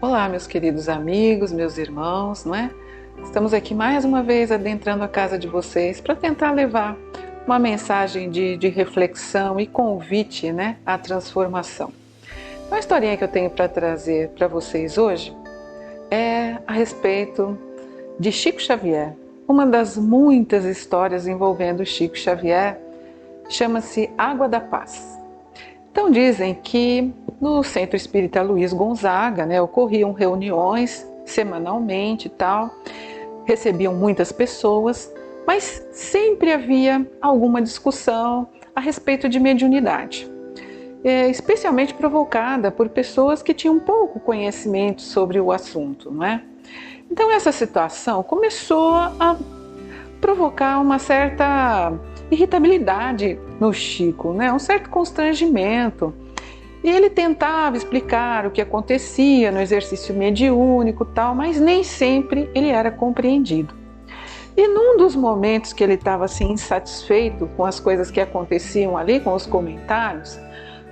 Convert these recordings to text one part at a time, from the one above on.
Olá, meus queridos amigos, meus irmãos, não é? Estamos aqui mais uma vez adentrando a casa de vocês para tentar levar uma mensagem de reflexão e convite, né, à transformação. Então, a historinha que eu tenho para trazer para vocês hoje é a respeito de Chico Xavier. Uma das muitas histórias envolvendo Chico Xavier chama-se Água da Paz. Então dizem que no Centro Espírita Luiz Gonzaga, né, ocorriam reuniões semanalmente e tal, recebiam muitas pessoas, mas sempre havia alguma discussão a respeito de mediunidade, especialmente provocada por pessoas que tinham pouco conhecimento sobre o assunto, não é? Então essa situação começou a provocar uma certa irritabilidade no Chico, né? Um certo constrangimento. E ele tentava explicar o que acontecia no exercício mediúnico e tal, mas nem sempre ele era compreendido. E num dos momentos que ele estava assim insatisfeito com as coisas que aconteciam ali, com os comentários,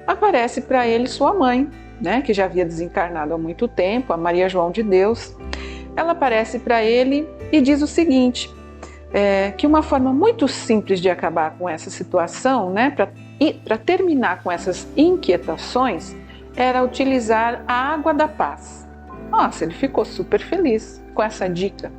aparece para ele sua mãe, né, que já havia desencarnado há muito tempo, a Maria João de Deus. Ela aparece para ele e diz o seguinte: que uma forma muito simples de acabar com essa situação, né, para terminar com essas inquietações, era utilizar a água da paz. Nossa, ele ficou super feliz com essa dica.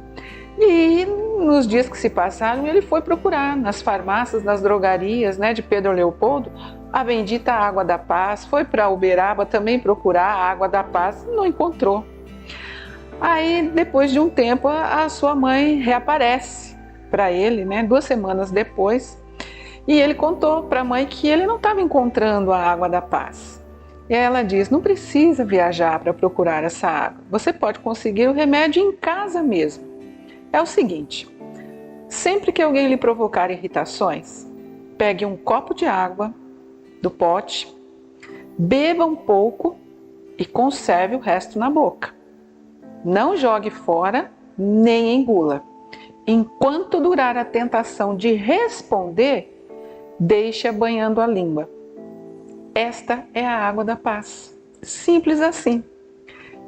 E nos dias que se passaram, ele foi procurar nas farmácias, nas drogarias, né, de Pedro Leopoldo, a bendita água da paz. Foi para Uberaba também procurar a água da paz, não encontrou. Aí, depois de um tempo, a sua mãe reaparece para ele, né, 2 semanas depois, e ele contou para a mãe que ele não estava encontrando a água da paz. E ela diz: não precisa viajar para procurar essa água, você pode conseguir o remédio em casa mesmo. É o seguinte: sempre que alguém lhe provocar irritações, pegue um copo de água do pote, beba um pouco e conserve o resto na boca. Não jogue fora nem engula. Enquanto durar a tentação de responder, deixe banhando a língua. Esta é a água da paz. Simples assim.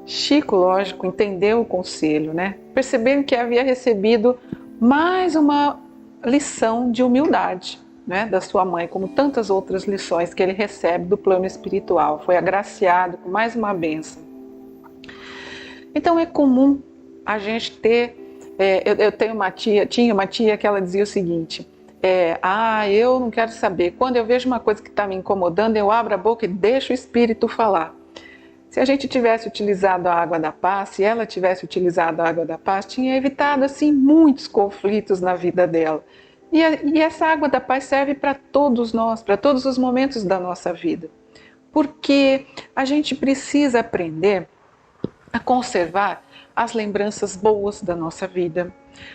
Chico, lógico, entendeu o conselho, né? Percebendo que havia recebido mais uma lição de humildade, né, da sua mãe, como tantas outras lições que ele recebe do plano espiritual. Foi agraciado com mais uma bênção. Então é comum a gente ter... eu tinha uma tia que ela dizia o seguinte: eu não quero saber, quando eu vejo uma coisa que está me incomodando, eu abro a boca e deixo o espírito falar. Se a gente tivesse utilizado a água da paz, se ela tivesse utilizado a água da paz, tinha evitado assim muitos conflitos na vida dela. E essa água da paz serve para todos nós, para todos os momentos da nossa vida. Porque a gente precisa aprender a conservar as lembranças boas da nossa vida.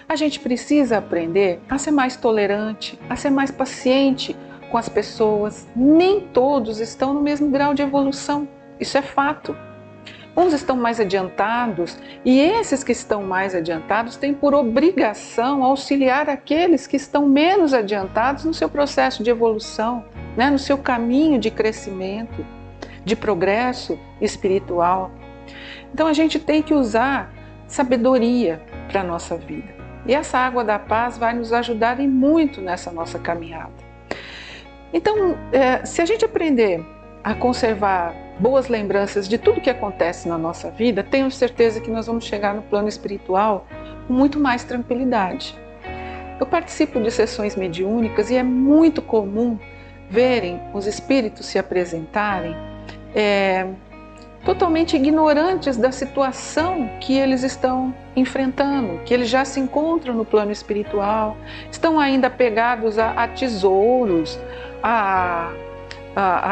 A gente precisa aprender a ser mais tolerante, a ser mais paciente com as pessoas. Nem todos estão no mesmo grau de evolução, isso é fato. Uns estão mais adiantados e esses que estão mais adiantados têm por obrigação auxiliar aqueles que estão menos adiantados no seu processo de evolução, né, no seu caminho de crescimento, de progresso espiritual. Então a gente tem que usar sabedoria para a nossa vida. E essa água da paz vai nos ajudar e muito nessa nossa caminhada. Então, se a gente aprender a conservar boas lembranças de tudo que acontece na nossa vida, tenho certeza que nós vamos chegar no plano espiritual com muito mais tranquilidade. Eu participo de sessões mediúnicas e é muito comum verem os espíritos se apresentarem totalmente ignorantes da situação que eles estão enfrentando, que eles já se encontram no plano espiritual, estão ainda apegados a tesouros, a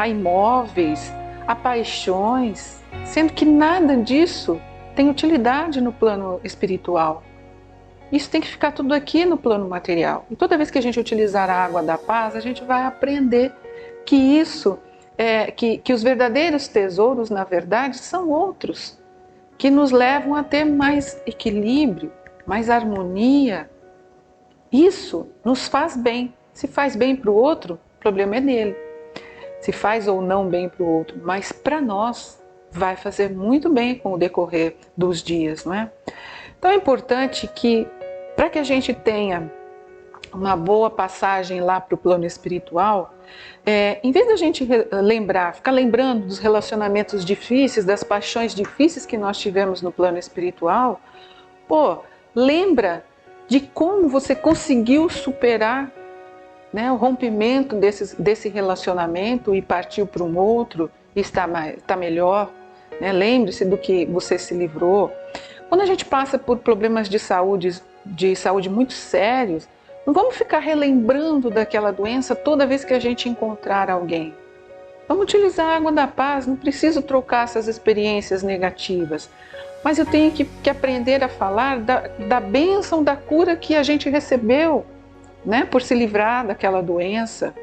imóveis, a paixões, sendo que nada disso tem utilidade no plano espiritual. Isso tem que ficar tudo aqui no plano material. E toda vez que a gente utilizar a água da paz, a gente vai aprender que isso que os verdadeiros tesouros, na verdade, são outros, que nos levam a ter mais equilíbrio, mais harmonia. Isso nos faz bem. Se faz bem para o outro, o problema é dele. Se faz ou não bem para o outro, mas para nós vai fazer muito bem com o decorrer dos dias, não é? Então é importante que, para que a gente tenha uma boa passagem lá para o plano espiritual, em vez da gente ficar lembrando dos relacionamentos difíceis, das paixões difíceis que nós tivemos no plano espiritual, lembra de como você conseguiu superar, né, o rompimento desse relacionamento e partiu para um outro e está melhor. Né? Lembre-se do que você se livrou. Quando a gente passa por problemas de saúde muito sérios, não vamos ficar relembrando daquela doença toda vez que a gente encontrar alguém. Vamos utilizar a água da paz, não preciso trocar essas experiências negativas. Mas eu tenho que aprender a falar da bênção, da cura que a gente recebeu, né, por se livrar daquela doença.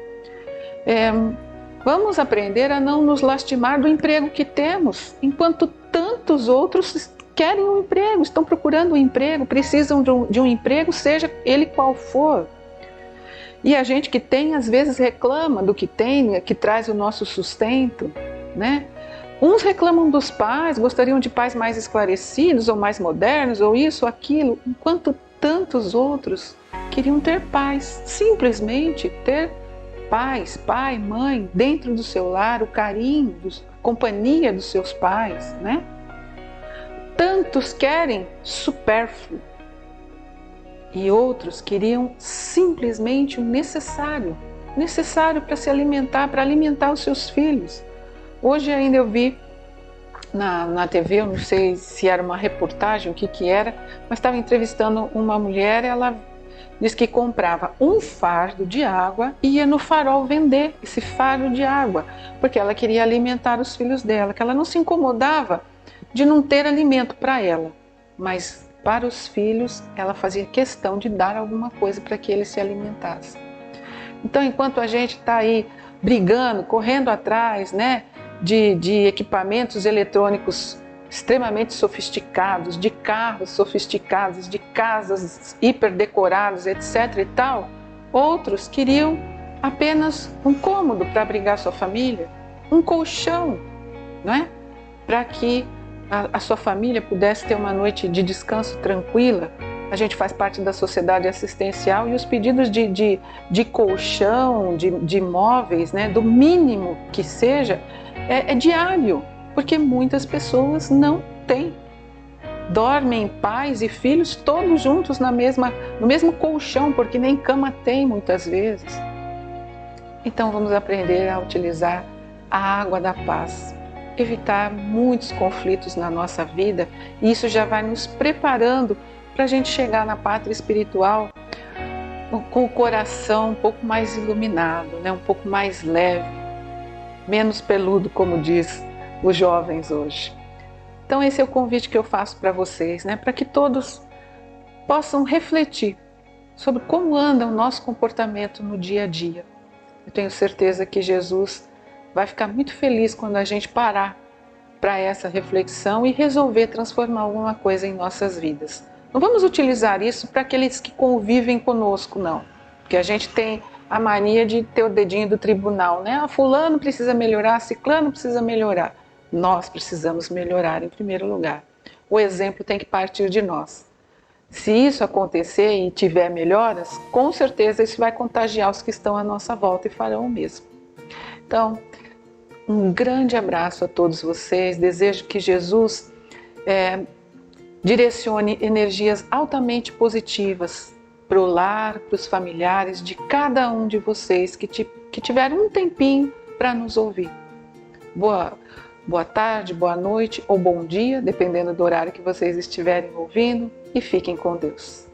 Vamos aprender a não nos lastimar do emprego que temos, enquanto tantos outros querem um emprego, estão procurando um emprego, precisam de um emprego, seja ele qual for. E a gente que tem, às vezes reclama do que tem, que traz o nosso sustento, né? Uns reclamam dos pais, gostariam de pais mais esclarecidos ou mais modernos, ou isso ou aquilo, enquanto tantos outros queriam ter paz, simplesmente ter pais, pai, mãe, dentro do seu lar, o carinho, a companhia dos seus pais, né? Tantos querem supérfluo e outros queriam simplesmente o necessário para se alimentar, para alimentar os seus filhos. Hoje ainda eu vi na TV, eu não sei se era uma reportagem, o que era, mas estava entrevistando uma mulher, ela disse que comprava um fardo de água e ia no farol vender esse fardo de água, porque ela queria alimentar os filhos dela, que ela não se incomodava de não ter alimento para ela, mas para os filhos ela fazia questão de dar alguma coisa para que eles se alimentassem. Então, enquanto a gente está aí brigando, correndo atrás, né, de equipamentos eletrônicos extremamente sofisticados, de carros sofisticados, de casas hiperdecoradas, etc. e tal, outros queriam apenas um cômodo para abrigar sua família, um colchão, não é? Para que a sua família pudesse ter uma noite de descanso tranquila. A gente faz parte da sociedade assistencial e os pedidos de colchão, de móveis, né, do mínimo que seja, é diário, porque muitas pessoas não têm. Dormem pais e filhos todos juntos no mesmo colchão, porque nem cama tem muitas vezes. Então vamos aprender a utilizar a água da paz, evitar muitos conflitos na nossa vida, e isso já vai nos preparando para a gente chegar na pátria espiritual com o coração um pouco mais iluminado, né? Um pouco mais leve, menos peludo, como diz os jovens hoje. Então esse é o convite que eu faço para vocês, né? Para que todos possam refletir sobre como anda o nosso comportamento no dia a dia. Eu tenho certeza que Jesus vai ficar muito feliz quando a gente parar para essa reflexão e resolver transformar alguma coisa em nossas vidas. Não vamos utilizar isso para aqueles que convivem conosco, não. Porque a gente tem a mania de ter o dedinho do tribunal, né? Fulano precisa melhorar, ciclano precisa melhorar. Nós precisamos melhorar em primeiro lugar. O exemplo tem que partir de nós. Se isso acontecer e tiver melhoras, com certeza isso vai contagiar os que estão à nossa volta e farão o mesmo. Então, um grande abraço a todos vocês. Desejo que Jesus direcione energias altamente positivas para o lar, para os familiares de cada um de vocês que tiveram um tempinho para nos ouvir. Boa tarde, boa noite ou bom dia, dependendo do horário que vocês estiverem ouvindo, e fiquem com Deus.